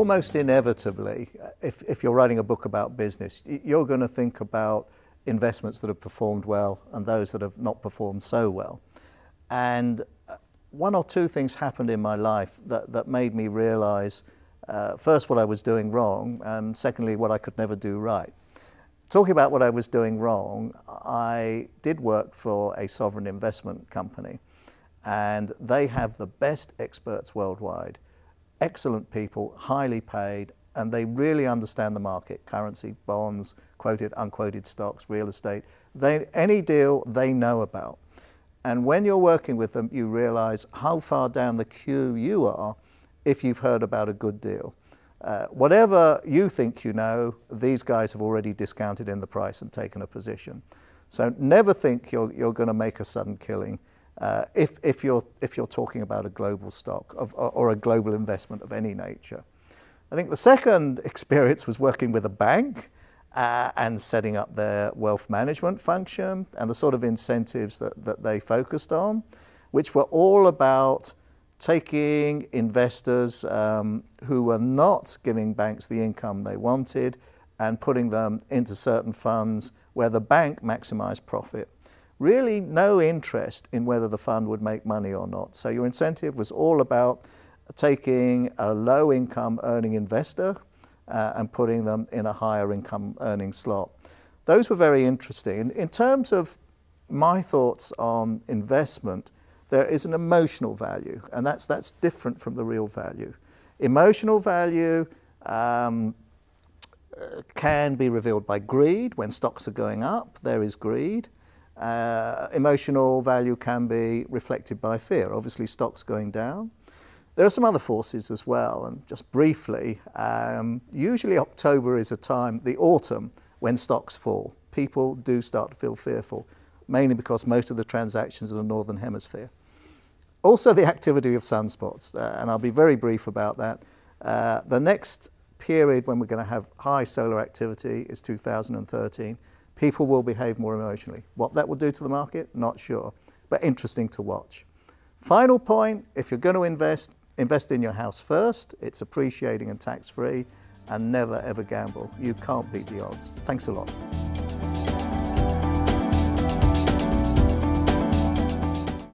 almost inevitably, if you're writing a book about business, you're going to think about investments that have performed well and those that have not performed so well. And one or two things happened in my life that made me realize, first, what I was doing wrong, and secondly, what I could never do right. Talking about what I was doing wrong, I did work for a sovereign investment company, and they have the best experts worldwide. Excellent people, highly paid, and they really understand the market, currency, bonds, quoted, unquoted stocks, real estate. Any deal they know about. And when you're working with them, you realize how far down the queue you are if you've heard about a good deal. Whatever you think you know, these guys have already discounted in the price and taken a position. So never think you're going to make a sudden killing if you're talking about a global stock or a global investment of any nature. I think the second experience was working with a bank and setting up their wealth management function and the sort of incentives that they focused on, which were all about taking investors who were not giving banks the income they wanted and putting them into certain funds where the bank maximized profit. Really no interest in whether the fund would make money or not. So your incentive was all about taking a low income earning investor and putting them in a higher income earning slot. Those were very interesting. In terms of my thoughts on investment, there is an emotional value, and that's different from the real value. Emotional value can be revealed by greed. When stocks are going up, there is greed. Emotional value can be reflected by fear. Obviously, stocks going down. There are some other forces as well, and just briefly, usually October is a time, the autumn, when stocks fall. People do start to feel fearful, mainly because most of the transactions are in the Northern Hemisphere. Also the activity of sunspots, and I'll be very brief about that. The next period when we're going to have high solar activity is 2013. People will behave more emotionally. What that will do to the market, not sure, but interesting to watch. Final point, if you're going to invest in your house first. It's appreciating and tax-free, and never ever gamble. You can't beat the odds. Thanks a lot.